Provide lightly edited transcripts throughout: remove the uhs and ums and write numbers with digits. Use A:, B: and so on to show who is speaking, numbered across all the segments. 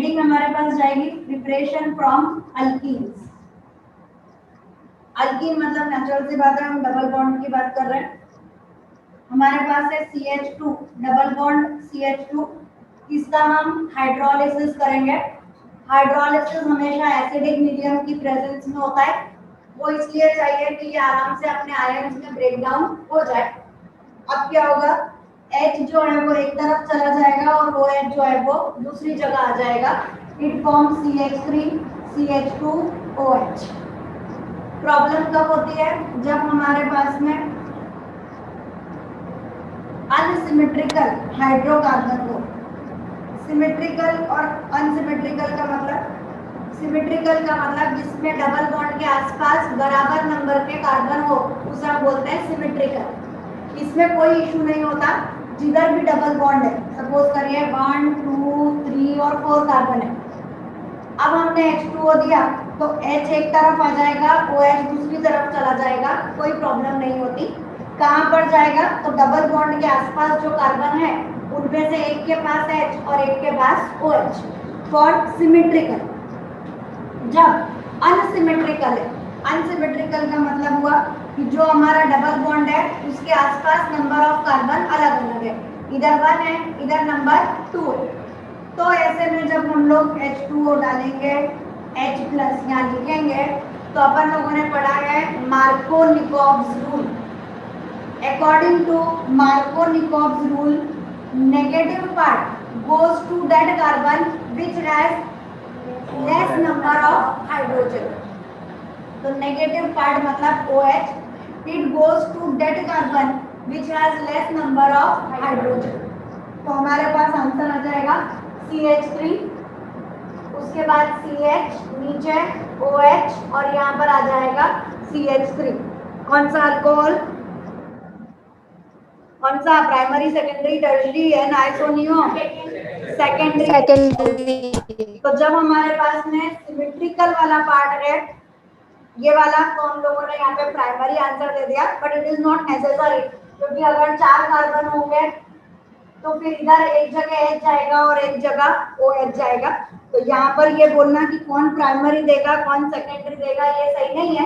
A: Heading हमारे पास जाएगी preparation from alkenes. Alkyne मतलब नेचुरल सी बात है, हम डबल बॉन्ड की बात कर रहे हैं। हमारे पास है CH2 डबल बॉन्ड CH2, इसका हम हाइड्रोलिसिस करेंगे। हाइड्रोलिसिस हमेशा एसिडिक मीडियम की प्रेजेंस में होता है, वो इसलिए चाहिए कि ये आराम से अपने आयंस में ब्रेक डाउन हो जाए। अब क्या होगा, H जो है वो एक तरफ चला जाएगा और OH जो है वो दूसरी जगह आ जाएगा। It form CH3 CH2OH। Problem कब होती है, जब हमारे पास में अनसिमेट्रिकल हाइड्रोकार्बन हो। सिमेट्रिकल और अनसिमेट्रिकल का मतलब, सिमेट्रिकल का मतलब जिसमें डबल बॉन्ड के आसपास बराबर नंबर के कार्बन हो, उसे हम बोलते हैं सिमेट्रिकल। इसमें कोई इशू नहीं होता, जिधर भी डबल बॉन्ड है, सपोज करिए 1 2 3 और 4 कार्बन है। अब हमने H2O दिया तो H एक तरफ आ जाएगा, OH दूसरी तरफ चला जाएगा, कोई प्रॉब्लम नहीं होती। कहाँ पर जाएगा, तो डबल बॉन्ड के आसपास जो कार्बन है उनमें से एक के पास H और एक के पास OH फॉर सिमेट्रिकल। जब अनसिमेट्रिकल है, अनसिमेट्रिकल का मतलब हुआ कि जो हमारा डबल बॉन्ड है उसके आसपास नंबर ऑफ कार्बन अलग अलग है, इधर 1 है इधर नंबर 2 है। तो ऐसे में जब हम लोग H2O डालेंगे, H प्लस यहाँ लिखेंगे, तो अपन लोगों ने पढ़ा है Markovnikov's rule. According to Markovnikov's rule, negative part goes to that carbon which has less number of hydrogen. तो नेगेटिव पार्ट मतलब OH, it goes to that carbon which has less number of hydrogen. तो हमारे पास answer आ जाएगा CH3, उसके बाद CH, नीचे OH और यहाँ पर आ जाएगा CH3। कौन सा अल्कोहल, कौन सा, प्राइमरी सेकेंडरी टर्शियरी है ना, आइसोनियो सेकेंडरी। तो जब हमारे पास में सिमेट्रिकल वाला पार्ट है ये वाला, तो हम लोगों ने यहाँ पे प्राइमरी आंसर दे दिया, but it is not necessary, क्योंकि अगर 4 कार्बन होंगे तो फिर इधर एक जगह H जाएगा और एक जगह OH जाएगा। तो यहाँ पर ये बोलना कि कौन प्राइमरी देगा कौन सेकेंडरी देगा ये सही नहीं है।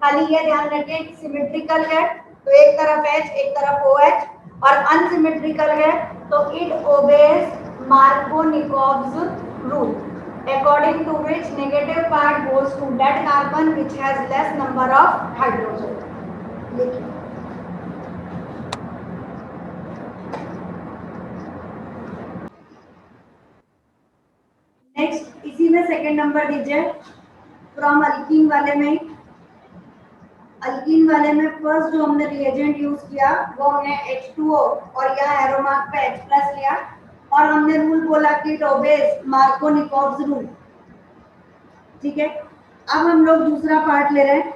A: खाली ये ध्यान रखें कि सिमेट्रिकल है तो एक तरफ H एक तरफ OH, और अनसिमेट्रिकल है तो it obeys Markovnikov's rule, according to which negative part goes to that carbon which has less number of hydrogen. देखिए नेक्स्ट, इसी में सेकंड नंबर दीजिए फ्रॉम अल्कीन वाले में। अल्कीन वाले में फर्स्ट जो हमने रिएजेंट यूज किया वो हमने H2O और यहाँ एरो मार्क पे H प्लस लिया और हमने रूल बोला कि इट ओबेज मार्कोनिकोव्स रूल। ठीक है, अब हम लोग दूसरा पार्ट ले रहे हैं।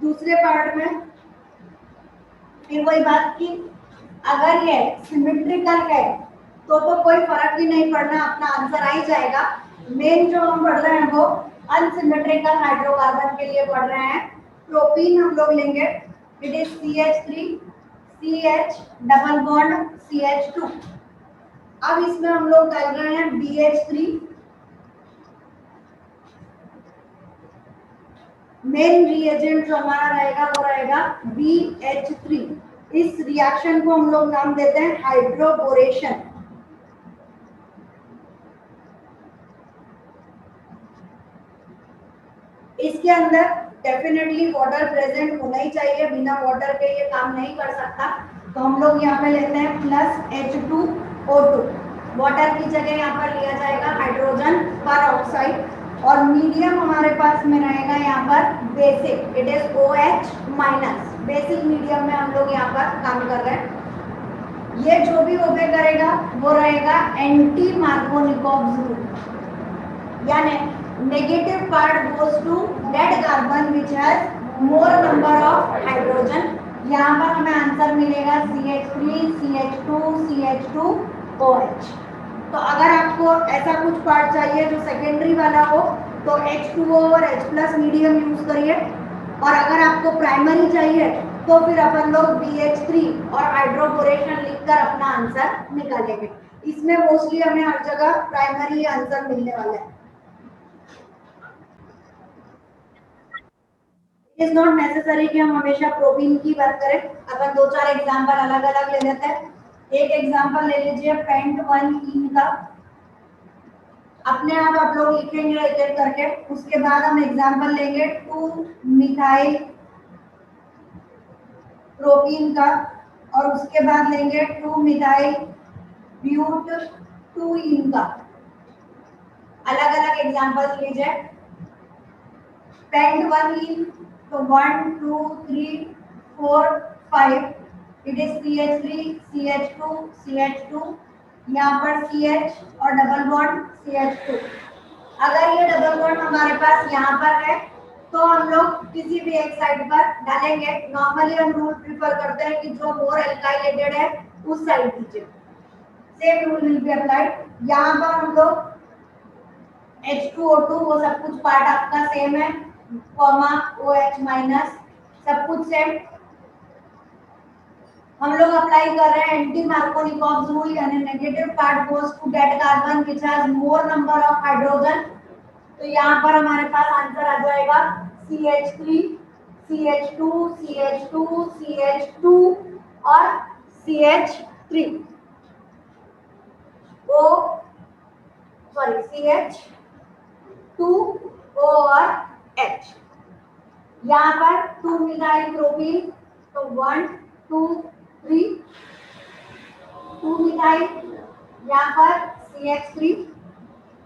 A: दूसरे पार्ट में फिर वही बात की, अगर ये सिमेट्रिकल है तो कोई फर्क ही नहीं पड़ना, अपना आंसर आ ही जाएगा। मेन जो हम पढ़ रहे हैं वो अनसिमेट्रिकल हाइड्रोकार्बन के लिए पढ़ रहे हैं। प्रोपीन हम लोग लेंगे, it is CH3 CH double bond CH2। अब इसमें हम लोग डाल रहे हैं BH3। मेन रिएजेंट जो हमारा रहेगा वो रहेगा BH3। इस रिएक्शन को हम लोग नाम देते हैं हाइड्रोबोरेशन। इसके अंदर डेफिनेटली वाटर प्रेजेंट होना ही चाहिए, बिना वाटर के ये काम नहीं कर सकता। तो हम लोग यहाँ पे लेते हैं प्लस H2O2, वाटर की जगह यहाँ पर लिया जाएगा हाइड्रोजन पर ऑक्साइड, और मीडियम हमारे पास में रहेगा यहाँ पर basic, it is OH minus. Basic medium में हम लोग यहाँ पर काम कर रहे हैं। ये जो भी ओबे करेगा वो रहेगा एंटी मार्कोनिकोव्स रूल, यानी negative part goes to that carbon which has more number of hydrogen। यहाँ पर हमें आंसर मिलेगा CH3 CH2 CH2OH। तो अगर आपको ऐसा कुछ पार्ट चाहिए जो सेकेंडरी वाला हो तो H2O और H प्लस मीडियम यूज करिए, और अगर आपको प्राइमरी चाहिए तो फिर अपन लोग BH3 और हाइड्रोबोरेशन लिख कर अपना आंसर निकालेंगे। इसमें मोस्टली हमें हर जगह प्राइमरी आंसर मिलने वाला है। इट इज नॉट नेसेसरी कि हम हमेशा प्रोटीन की बात करें। अपन दो चार एग्जांपल अलग अलग ले लेते हैं। एक एग्जांपल ले लीजिए पेंट 1 इन का। अपने आप लोग लिखेंगे एक एक करके। उसके बाद हम एग्जांपल लेंगे 2 मिथाइल प्रोटीन का, और उसके बाद लेंगे 2 मिथाइल ब्यूट 2 इन का। अलग अलग एग्जांपल्स लीजिए। पेंट 1 इन तो 1 2 3 4 5 it is CH3 CH2 CH2, यहाँ पर CH और डबल बॉन्ड CH2। अगर ये डबल बॉन्ड हमारे पास यहाँ पर है तो हम लोग किसी भी एक साइड पर डालेंगे। नॉर्मली हम रूल प्रिफर करते हैं कि जो मोर एल्काइलेटेड है उस साइड दीजिए। Same rule will be applied. यहाँ पर हम लोग H2O2 वो सब कुछ पार्ट आपका सेम है, कॉमा OH माइनस सब कुछ सेम। हम लोग अप्लाई कर रहे हैं एंटी मार्कोनिकॉव रूल, यानी negative part goes to that carbon which has more number of hydrogen. तो यहाँ पर हमारे पास आंसर आ जाएगा CH3 CH2 CH2 CH2 और CH3 O sorry CH2 O और H। यहाँ पर 2 मिथाइल प्रोपीन तो 1 2 3 2 मिथाइल, यहाँ पर CH3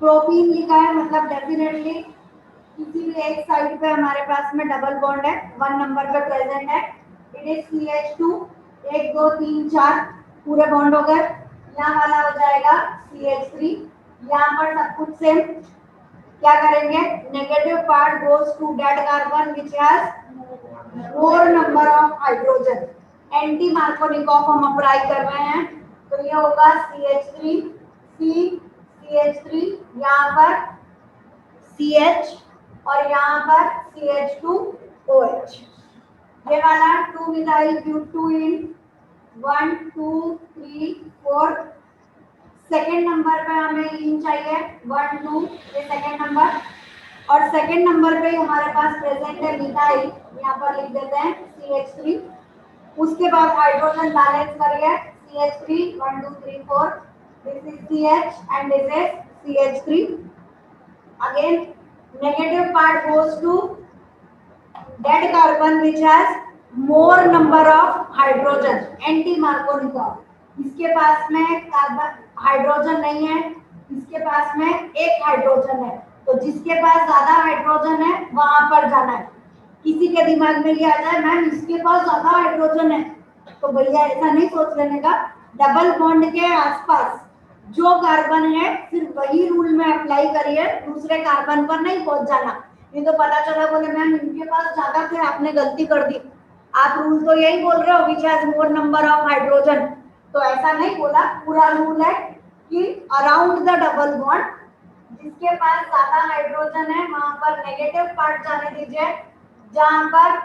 A: प्रोपीन लिखा है, मतलब डेफिनेटली किसी भी एक साइड पे हमारे पास में डबल बॉन्ड है, 1 नंबर पे प्रेजेंट है। इट इज CH2 1 2 3 4 पूरे बॉन्ड हो गए। यहाँ वाला हो जाएगा CH3। यहाँ पर सब कुछ सेम। क्या करेंगे, negative part goes to that carbon which has more number of hydrogen. Anti Markovnikov हम अप्लाई कर रहे हैं तो ये होगा CH3 CH3, यहाँ पर CH और यहाँ पर CH2OH। ये वाला 2 methyl but 2 ene 1 2 3 4। Second number पे हमें इन चाहिए 1 2, ये सेकेंड नंबर। और सेकेंड नंबर पे हमारे पास प्रेजेंट है मिथाइल, यहाँ पर लिख देते हैं CH3। उसके बाद हाइड्रोजन बैलेंस करिए CH3 1 2 3 4, this is CH and this is CH3। again negative part goes to that carbon which has more number of hydrogen, anti Markovnikov. इसके पास में कार्बन हाइड्रोजन नहीं है, इसके पास में एक हाइड्रोजन है, तो जिसके पास ज्यादा हाइड्रोजन है वहां पर जाना है। किसी के दिमाग में ये आ जाए मैम इसके पास ज्यादा हाइड्रोजन है, तो भैया ऐसा नहीं सोच लेने का। डबल बॉन्ड के आसपास जो कार्बन है सिर्फ वही रूल में अप्लाई करिए, दूसरे कार्बन पर नहीं पहुंच जाना। नहीं तो पता चला बोले मैम इनके पास ज्यादा थे, आपने गलती कर दी। आप रूल तो यही बोल रहे हो which has more number of hydrogen, तो ऐसा नहीं बोला। पूरा रूल है कि अराउंड द डबल बॉन्ड जिसके पास ज्यादा हाइड्रोजन है वहां पर नेगेटिव पार्ट जाने दीजिए, जहां पर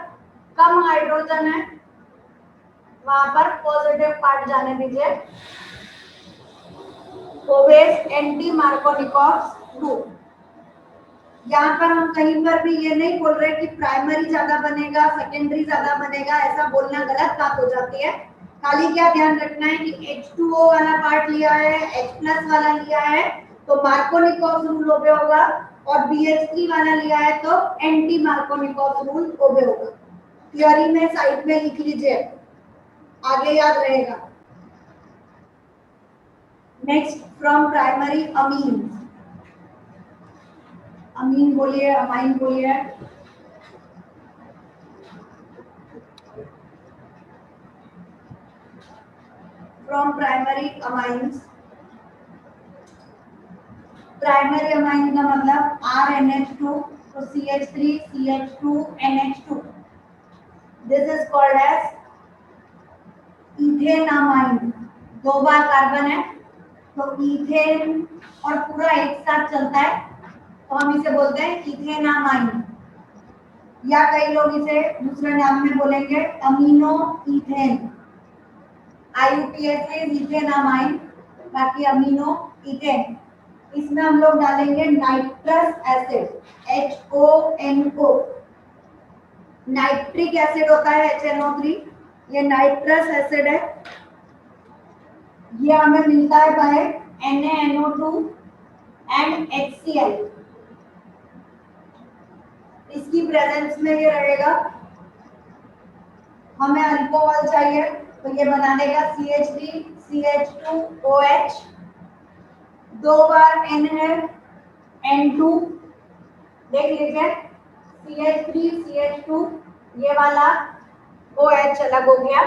A: कम हाइड्रोजन है वहां पर पॉजिटिव पार्ट जाने दीजिए। Owais anti Markovnikov rule. यहाँ पर हम कहीं पर भी ये नहीं बोल रहे कि प्राइमरी ज्यादा बनेगा सेकेंडरी ज्यादा बनेगा, ऐसा बोलना गलत बात हो जाती है। खाली क्या ध्यान रखना है कि H2O वाला पार्ट लिया है, H+ वाला लिया है तो मार्कोनिकॉव रूल ओबे होगा, और BH3 वाला लिया है तो एंटी मार्कोनिकॉव रूल ओबे होगा। थ्योरी में साइड में लिख लीजिए, आगे याद रहेगा। Next from primary amine. Amine बोलिए, अमाइन बोलिए। From primary amines. Primary amine का मतलब RNH2 तो CH3 CH2 NH2, this is called as ethane amine. दो बार कार्बन है तो इथेन और पूरा एक साथ चलता है तो हम इसे बोलते हैं इथेनामाइन, या कई लोग इसे दूसरे नाम में बोलेंगे amino ethane. IUPAC is ethanamine, बाकी अमीनो इथेन। इसमें हम लोग डालेंगे nitrous acid HONO। Nitric acid होता है HNO3, ये नाइट्रस एसिड है। ये हमें मिलता है बाय NaNO2 एंड HCl। इसकी प्रेजेंस में ये रहेगा। हमें अल्कोहल चाहिए तो ये बनाने का CH3CH2OH, 2 बार N है, N2 देख लीजिए, CH3CH2, ये वाला OH अलग हो गया,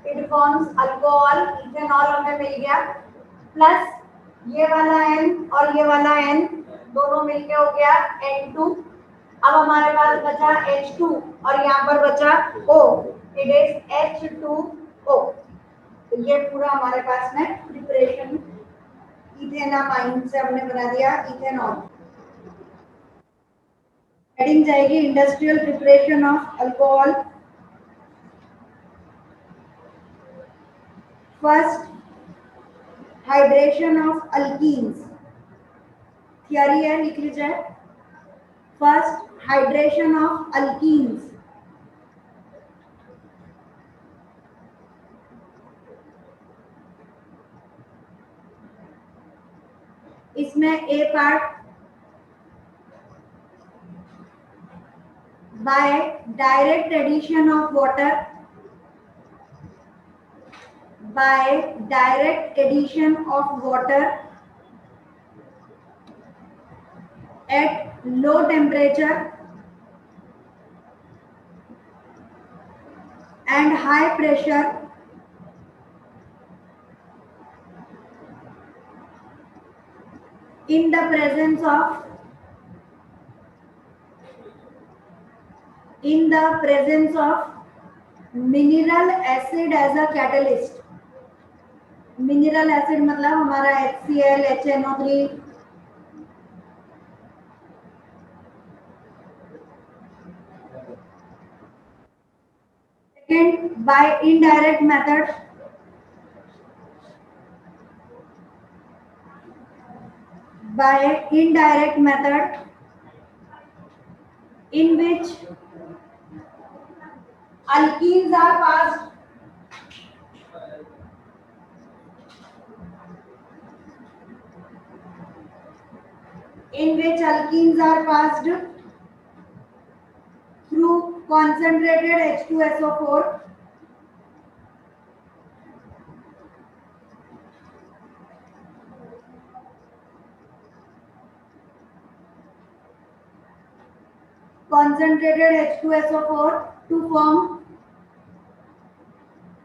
A: इट फॉर्म्स अल्कोहल, इथेनॉल हमें मिल गया, प्लस ये वाला N और ये वाला N दोनों मिलके हो गया N2। अब हमारे पास बचा H2 और यहाँ पर बचा O, इट इज H2O। तो ये पूरा हमारे पास में प्रिपरेशन इथेनामाइन से हमने बना दिया इथेनॉल। हेडिंग जाएगी industrial preparation of alcohol. First, hydration of alkenes. Theory है, लिख लीजिए। First, hydration of alkenes. इसमें ए part, by direct addition of water, by direct addition of water at low temperature and high pressure in the presence of mineral acid as a catalyst। Mineral acid मतलब हमारा HCl, HNO3। Second, by indirect method, by indirect method in which alkenes are passed through concentrated H2SO4, to form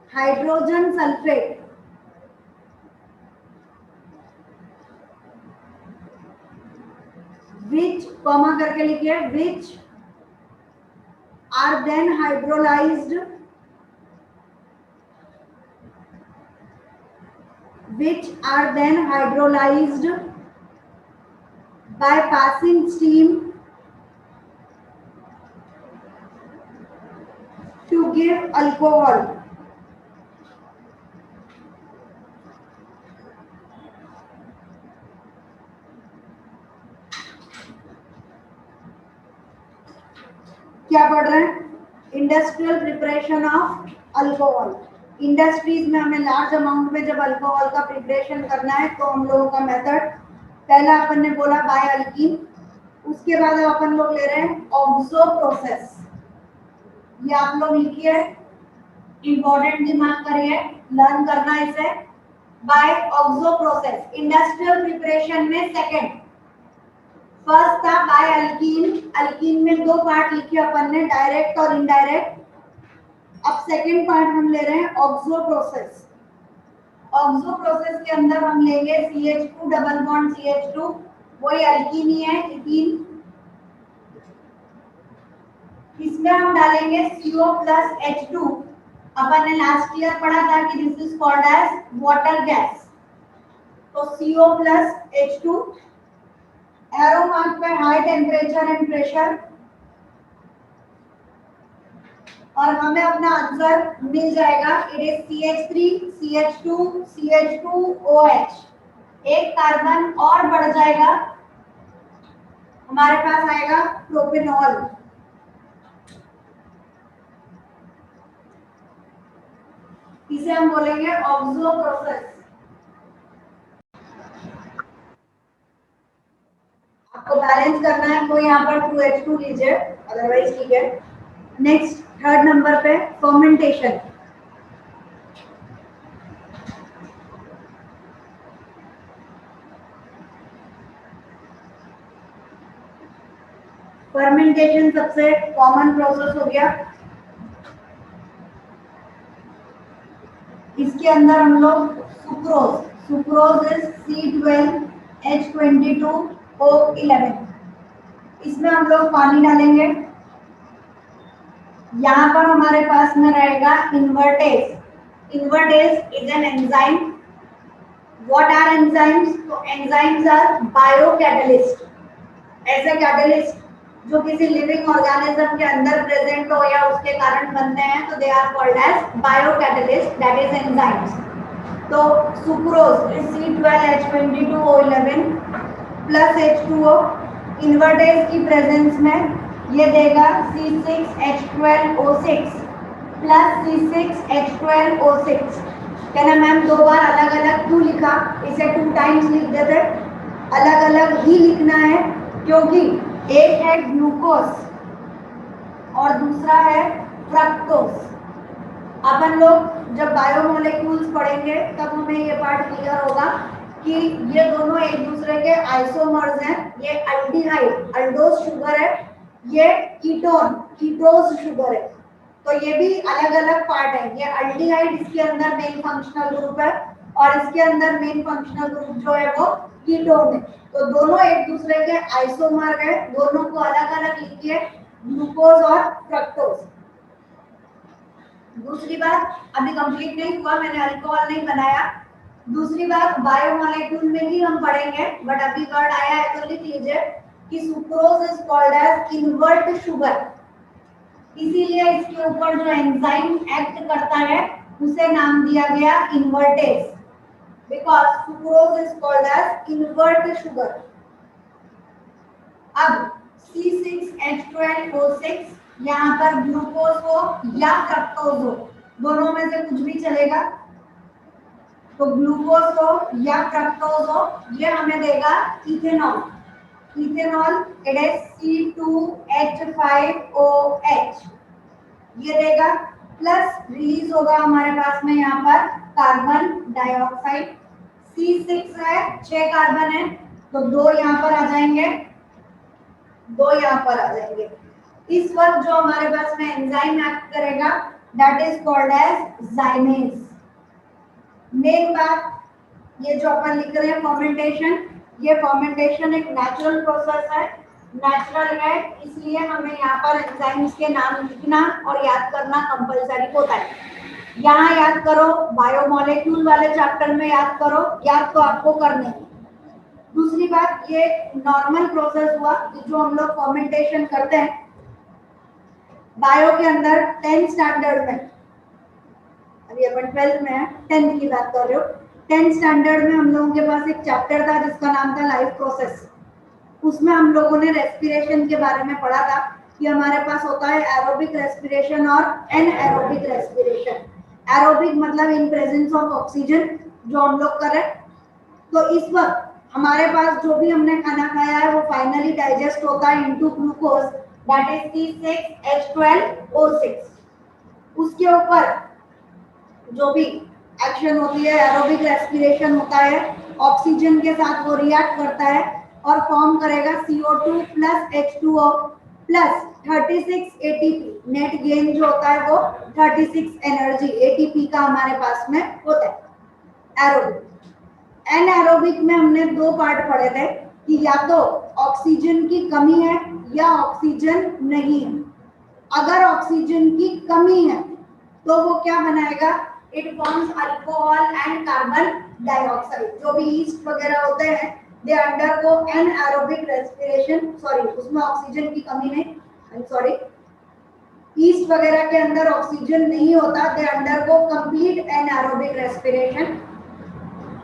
A: hydrogen sulfate, which comma करके लिखिए, which are then hydrolyzed by passing steam to give alcohol। क्या पढ़ रहे हैं? Industrial preparation of alcohol. Industries में हमें large amount में जब अल्कोहल का प्रिपरेशन करना है तो हम लोगों का मेथड, पहला अपन ने बोला बाय अल्कीन, उसके बाद अपन लोग ले रहे हैं ऑक्सो प्रोसेस। ये आप लोग लिखिए, इंपॉर्टेंट दिमाग करिए, लर्न करना इसे। By oxo process industrial preparation में सेकंड। फर्स्ट था बाय अल्कीन, अल्कीन में दो पार्ट लिखे अपन ने, डायरेक्ट और इनडायरेक्ट। अब सेकंड पार्ट हम ले रहे हैं ऑक्सो प्रोसेस। ऑक्सो प्रोसेस के अंदर हम लेंगे CH2 डबल बॉन्ड CH2, वही अल्कीन ही है, इथीन। इसमें हम डालेंगे CO प्लस H2। अपन ने लास्ट ईयर पढ़ा था कि this is called as water gas. तो CO plus H2, arrow mark पे हाई टेम्परेचर एंड प्रेशर, और हमें अपना आंसर मिल जाएगा। It is CH3 CH2 CH2OH। एक कार्बन और बढ़ जाएगा, हमारे पास आएगा प्रोपेनॉल। इसे हम बोलेंगे ऑक्सो प्रोसेस। आपको बैलेंस करना है तो यहाँ पर 2H2 लीजिए, अदरवाइज ठीक है। नेक्स्ट थर्ड नंबर पे फर्मेंटेशन। फर्मेंटेशन सबसे कॉमन प्रोसेस हो गया। इसके अंदर हम लोग सुक्रोज इज C12H22O11। इसमें हम लोग पानी डालेंगे। यहाँ पर हमारे पास में रहेगा invertase. Invertase is an enzyme. What are enzymes? तो एंजाइम्स आर बायोकैटलिस्ट। ऐसे कैटलिस्ट जो किसी लिविंग ऑर्गेनिज्म के अंदर प्रेजेंट हो या उसके कारण बनते हैं, तो they are called as biocatalyst, that is enzymes. तो sucrose is C12H22O11 plus H2O। Invertase की प्रेजेंस में ये देगा C6H12O6 प्लस C6H12O6। कहना मैम दो बार अलग अलग क्यों लिखा? इसे 2 टाइम्स लिख देते। अलग अलग ही लिखना है क्योंकि एक है ग्लूकोज और दूसरा है फ्रक्टोज। अपन लोग जब बायोमोलेक्यूल्स पढ़ेंगे तब हमें ये पार्ट क्लियर होगा कि ये दोनों एक दूसरे के आइसोमर्स हैं। ये अल्डिहाइड अल्डोज शुगर है, ये कीटोन कीटोज शुगर है। तो ये भी अलग अलग पार्ट है। ये अल्डिहाइड इसके अंदर मेन फंक्शनल ग्रुप है और इसके अंदर मेन फंक्शनल ग्रुप जो है वो कीटोन है। तो दोनों एक दूसरे के आइसोमर है, दोनों को अलग अलग लिखिए, ग्लूकोज और फ्रक्टोज। दूसरी बात अभी कंप्लीट नहीं हुआ, मैंने अल्कोहल नहीं बनाया। दूसरी बात बायोमोलेक्यूल में ही हम पढ़ेंगे, बट अभी वर्ड आया है तो लिख लीजिए कि sucrose is called as invert sugar. इसीलिए इसके ऊपर जो एंजाइम एक्ट करता है उसे नाम दिया गया invertase, because sucrose is called as invert sugar. अब C6H12O6 यहाँ पर ग्लूकोज हो या फ्रक्टोज हो, दोनों में से कुछ भी चलेगा। तो ग्लूकोज हो या फ्रक्टोज हो, ये हमें देगा ethanol. Ethanol it is C2H5OH ये देगा। प्लस रिलीज होगा हमारे पास में यहाँ पर कार्बन डाइऑक्साइड। C6 है, 6 कार्बन है, तो 2 यहाँ पर आ जाएंगे, 2 यहाँ पर आ जाएंगे। इस वक्त जो हमारे पास में एंजाइम एक्ट करेगा that is called as zymase. Main बात ये जो अपन लिख रहे हैं फर्मेंटेशन, ये फर्मेंटेशन एक नेचुरल प्रोसेस है, नेचुरल है, इसलिए हमें यहाँ पर एंजाइम्स के नाम लिखना और याद करना कंपलसरी होता है। यहाँ याद करो, बायोमोलेक्यूल वाले चैप्टर में याद करो, याद तो आपको करने है। दूसरी बात, ये नॉर्मल प्रोसेस हुआ कि जो हम लोग फर्मेंटेशन करते हैं बायो के अंदर 10th स्टैंडर्ड में, अभी अपन 12th में है, 10th की बात कर रहे हो, 10th स्टैंडर्ड में हम लोगों के पास एक चैप्टर था जिसका नाम था लाइफ प्रोसेस। उसमें हम लोगों ने रेस्पिरेशन के बारे में पढ़ा था कि हमारे पास होता है एरोबिक रेस्पिरेशन और एनएरोबिक रेस्पिरेशन। एरोबिक मतलब इन प्रेजेंस ऑफ ऑक्सीजन जो हम लोग कर रहे हैं। तो इस वक्त हमारे पास जो भी हमने खाना खाया है वो फाइनली डाइजेस्ट होता है into glucose, that is C6H12O6। उसके ऊपर जो भी एक्शन होती है, एरोबिक रेस्पिरेशन होता है, ऑक्सीजन के साथ वो रिएक्ट करता है और फॉर्म करेगा CO2 plus H2O plus 36 ATP। Net gain जो होता है वो 36 एनर्जी ATP का हमारे पास में होता है। एरोबिक एनएरोबिक में हमने 2 पार्ट पढ़े थे कि या तो ऑक्सीजन की कमी है या ऑक्सीजन नहीं है। अगर ऑक्सीजन की कमी है तो वो क्या बनाएगा? It forms alcohol and carbon dioxide. जो भी ईस्ट वगैरह होते हैं they undergo anaerobic respiration. Sorry, उसमें ऑक्सीजन की कमी नहीं, आई एम सॉरी, ईस्ट वगैरह के अंदर ऑक्सीजन नहीं होता, they undergo complete anaerobic respiration.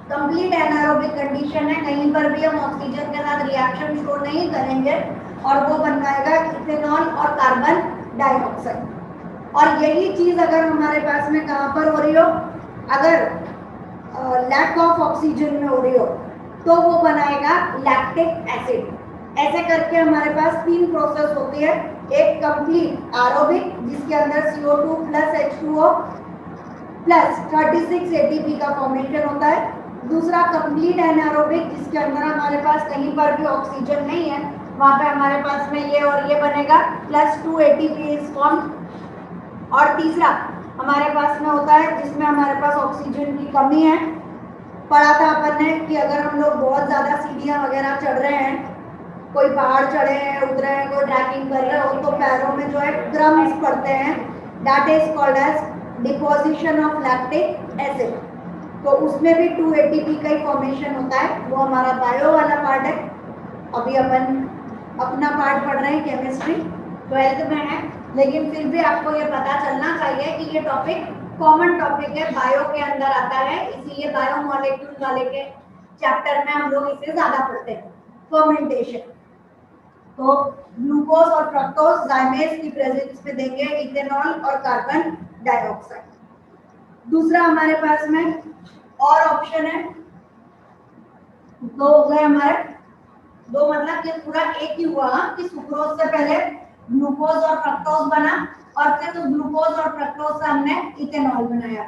A: Complete anaerobic condition है, कहीं पर भी हम ऑक्सीजन के साथ रिएक्शन शो नहीं करेंगे और वो बन पाएगा इथेनॉल और कार्बन डाइऑक्साइड। और यही चीज अगर हमारे पास में कहाँ पर हो रही हो, अगर लैक ऑफ ऑक्सीजन में हो रही हो तो वो बनाएगा लैक्टिक एसिड। ऐसे करके हमारे पास 3 प्रोसेस होती है, एक कंप्लीट एरोबिक जिसके अंदर CO2 plus H2O plus 36 ATP का फॉर्मेशन होता है, दूसरा कंप्लीट एनारोबिक जिसके अंदर हमारे पास कहीं पर भी ऑक्सीजन नहीं है, वहां पे हमारे पास में ये और ये बनेगा प्लस 2 ATP इज फॉर्म, और तीसरा हमारे पास में होता है जिसमें हमारे पास ऑक्सीजन की कमी है। पढ़ा था अपन ने कि अगर हम लोग बहुत ज्यादा सीढ़ियां वगैरह चढ़ रहे हैं, कोई पहाड़ चढ़े हैं, उतरे हैं, कोई ट्रैकिंग कर रहे हो, तो पैरों में जो है क्रम्स पड़ते हैं, that is called as deposition of lactic acid. तो उसमें भी 2 ATP का ही फॉर्मेशन होता है, वो हमारा बायो वाला पार्ट है। अभी अपन अपना पार्ट पढ़ रहे हैं केमिस्ट्री 12th में है, लेकिन फिर भी आपको ये पता चलना चाहिए कि ये टॉपिक कॉमन टॉपिक है, बायो के अंदर आता है, इसीलिए बायो मॉलिक्यूल वाले के चैप्टर में हम लोग इसे ज्यादा पढ़ते हैं। फर्मेंटेशन, तो ग्लूकोज और फ्रक्टोज जाइमेज की प्रेजेंस में देंगे इथेनॉल और कार्बन डाइऑक्साइड। दूसरा हमारे पास में और ऑप्शन है, दो हो गए हमारे, दो मतलब कि पूरा एक ही हुआ कि सुक्रोज से पहले ग्लूकोज और फ्रक्टोज बना और फिर उस ग्लूकोज और फ्रक्टोज से हमने इथेनॉल बनाया।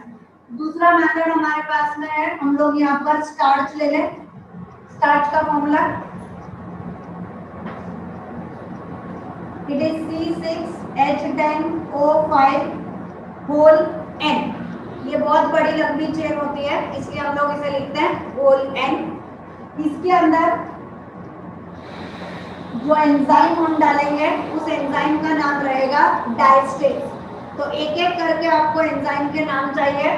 A: दूसरा मेथड हमारे पास में है, हम लोग यहाँ पर स्टार्च ले लें। स्टार्च का formula it is C6H10O5 whole N। ये बहुत बड़ी लंबी चेन होती है, इसलिए हम लोग इसे लिखते हैं होल N। इसके अंदर जो एंजाइम हम डालेंगे उस एंजाइम का नाम रहेगा डायस्टेज। तो एक एक करके आपको एंजाइम के नाम चाहिए।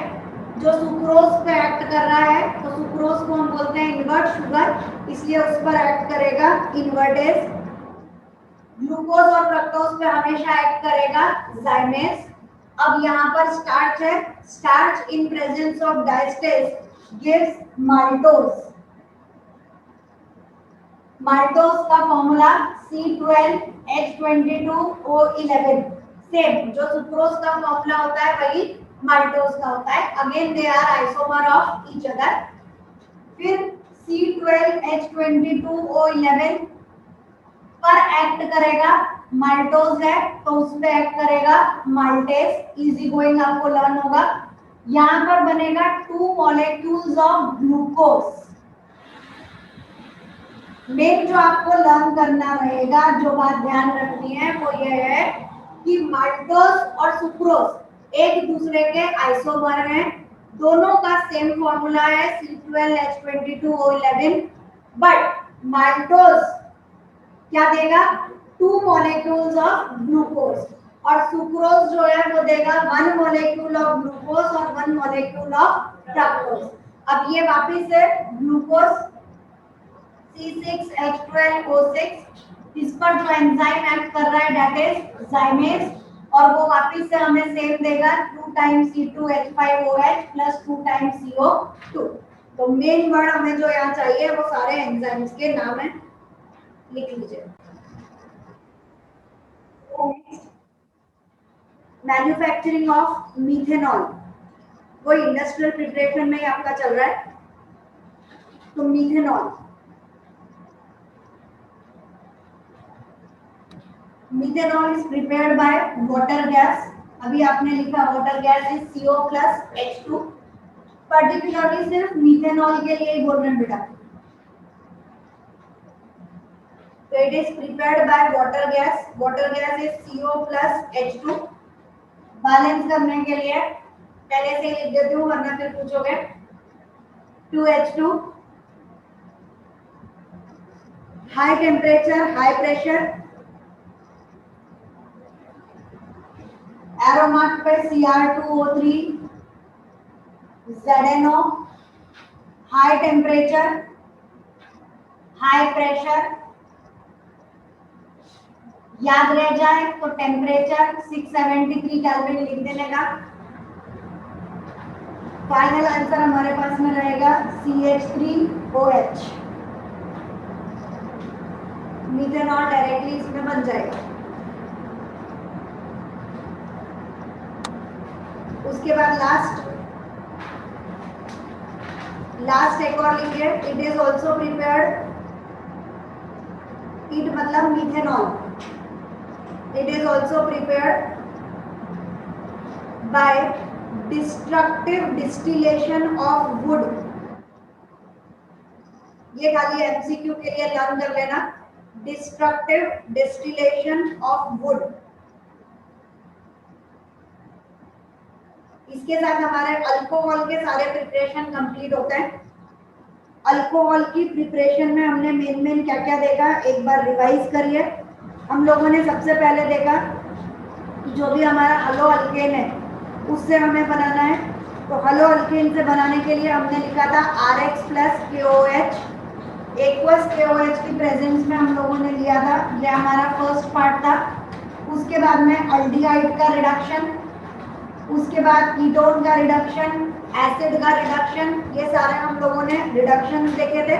A: जो सुक्रोज पे एक्ट कर रहा है, तो सुक्रोज को हम बोलते हैं इन्वर्ट शुगर, इसलिए उस पर एक्ट करेगा इन्वर्टेज। ग्लूकोज और फ्रक्टोज पे हमेशा एक्ट करेगा जाइमेज। अब यहाँ पर स्टार्च है, starch in presence of diastase gives maltose. Maltose का फॉर्मूला C12H22O11। सेम जो सुक्रोज का फॉर्मूला होता है वही माल्टोज का होता है। Again they are isomer of each other. फिर C12H22O11 पर एक्ट करेगा, माल्टोज है तो उस पे एक्ट करेगा माल्टेज। इजी गोइंग आपको लर्न होगा। यहाँ पर बनेगा 2 मॉलिक्यूल्स ऑफ ग्लूकोज। मेन जो आपको लर्न करना रहेगा, जो बात ध्यान रखनी है वो ये है कि माल्टोज और सुक्रोज एक दूसरे के आइसोमर हैं, दोनों का सेम फॉर्मूला है C12H22O11, बट माल्टोज क्या देगा 2 मॉलिक्यूल्स ऑफ ग्लूकोज और सुक्रोज जो है वो देगा 1 मॉलिक्यूल ऑफ ग्लूकोज और 1 मॉलिक्यूल ऑफ फ्रक्टोज। अब ये वापस से ग्लूकोज C6H12O6, इस पर जो एंजाइम एक्ट कर रहा है दैट इज जाइमेज, और वो वापस से हमें सेम देगा 2 times C2H5OH plus 2 times CO2। तो मेन वर्ड हमें जो यहाँ चाहिए वो सारे एंजाइम्स के नाम है, लिख लीजिए। मैन्युफैक्चरिंग ऑफ मीथेनॉल, वो इंडस्ट्रियल प्रिपरेशन में ही आपका चल रहा है। तो methanol is prepared by water gas. अभी आपने लिखा water gas is CO plus H2। Particularly सिर्फ मीथेनॉल के लिए ही बोल रहे हैं बेटा। So it is prepared by water gas. Water gas is CO plus H2. Balance करने के लिए पहले से लिख देती हूँ वरना फिर पूछोगे। 2H2, high temperature high pressure, एरोमार्क पे Cr2O3, ZNO, high temperature high pressure याद रह जाए तो टेम्परेचर 673 केल्विन लिख देने का। फाइनल आंसर हमारे पास में रहेगा CH3OH। मीथेनॉल डायरेक्टली इसमें बन जाएगा। उसके बाद लास्ट एक और लिखेंगे, it is also prepared, it मतलब methanol, it is also prepared by destructive distillation of wood. ये खाली एमसीक्यू के लिए लर्न कर लेना, डिस्ट्रक्टिव डिस्टिलेशन ऑफ वुड। इसके साथ हमारे अल्कोहल के सारे प्रिपरेशन कंप्लीट होते हैं। अल्कोहल की प्रिपरेशन में हमने मेन क्या क्या देखा, एक बार रिवाइज करिए। हम लोगों ने सबसे पहले देखा कि जो भी हमारा हलो अल्केन है उससे हमें बनाना है, तो हलो अल्केन से बनाने के लिए हमने लिखा था RH + KOH। एक्वस KOH की प्रेजेंस में हम लोगों ने लिया था, ये हमारा फर्स्ट पार्ट था। उसके बाद में अल्डिहाइड का रिडक्शन, उसके बाद कीटोन का रिडक्शन, एसिड का रिडक्शन, ये सारे हम लोगों ने रिडक्शन देखे थे।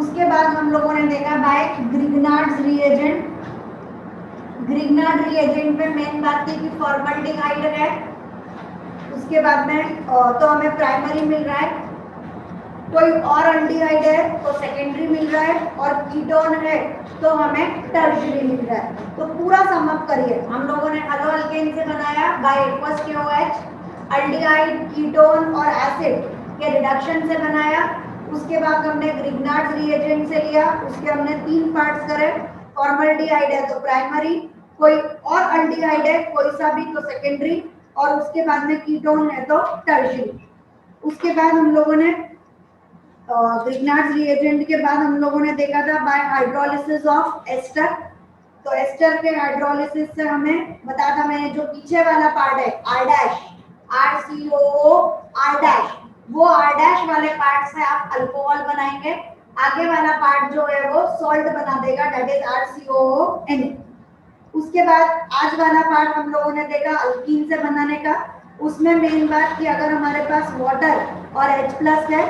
A: उसके बाद हम लोगों ने देखा by Grignard's reagent. Grignard reagent में मेन बात थी कि फॉर्मल्डिहाइड है, उसके बाद में तो हमें प्राइमरी मिल रहा है, कोई और अल्डिहाइड है तो सेकेंडरी मिल रहा है, और कीटोन है तो हमें टर्शियरी मिल रहा है। तो पूरा सम अप करिए, हम लोगों ने हलो अल्केन से बनाया by aqueous KOH, aldehyde, ketone और एसिड के रिडक्शन से बनाया। उसके बाद हमने ग्रिग्नार्ड रिएजेंट से लिया, उसके हमने 3 पार्ट्स करे, फॉर्मल्डिहाइड है तो प्राइमरी, कोई और अल्डिहाइड है कोई सा भी तो सेकेंडरी, और उसके बाद में कीटोन है तो टर्शियरी। उसके बाद हम लोगों ने ग्रिग्नार्ड रिएजेंट के बाद हम लोगों ने देखा था बाय हाइड्रोलिसिस ऑफ एस्टर। तो एस्टर के हाइड्रोलिसिस से हमें बताया था मैंने, जो पीछे वाला पार्ट है R वो R' वाले पार्ट से आप अल्कोहल बनाएंगे, आगे वाला पार्ट जो है वो सॉल्ट बना देगा, दैट इज RCOONA। उसके बाद आज वाला पार्ट हम लोगों ने देखा अल्कीन से बनाने का। उसमें मेन बात कि अगर हमारे पास वाटर और H+ है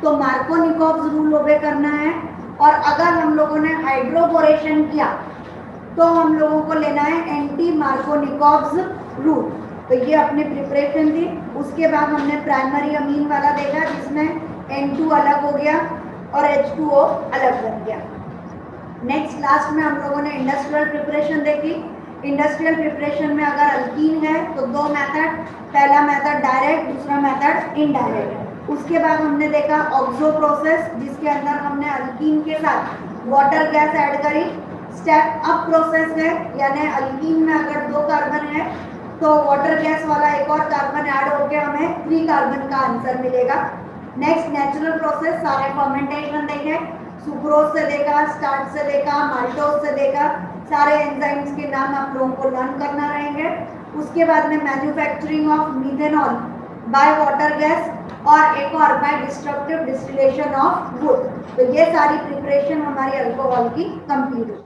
A: तो मार्कोनिकोव्स रूल ओबे करना है, और अगर हम लोगों ने हाइड्रोबोरेशन किया तो हम लोगों को लेना है एंटी मार्कोनिकोव्स रूल। तो ये अपनी प्रिपरेशन थी। उसके बाद हमने प्राइमरी अमीन वाला देखा जिसमें N2 अलग हो गया और H2O अलग बन गया। नेक्स्ट लास्ट में हम लोगों ने इंडस्ट्रियल प्रिपरेशन देखी। इंडस्ट्रियल प्रिपरेशन में अगर अल्कीन है तो 2 मेथड, पहला मेथड डायरेक्ट, दूसरा मेथड इनडायरेक्ट। उसके बाद हमने देखा ऑक्सो प्रोसेस, जिसके अंदर हमने अल्कीन के साथ वाटर गैस ऐड करी। स्टेप अप प्रोसेस है, यानी अल्कीन में अगर 2 कार्बन है तो वाटर गैस वाला एक और कार्बन ऐड होकर हमें 3 कार्बन का आंसर मिलेगा। नेक्स्ट नेचुरल प्रोसेस, सारे फर्मेंटेशन देखे, सुक्रोज से देखा, स्टार्च से देखा, माल्टोज से देखा, सारे एंजाइम्स के नाम आप लोगों को लर्न करना रहेंगे। उसके बाद में manufacturing of methanol by water gas, और एक और by destructive distillation of wood. तो ये सारी प्रिपरेशन हमारी अल्कोहल की कंप्लीट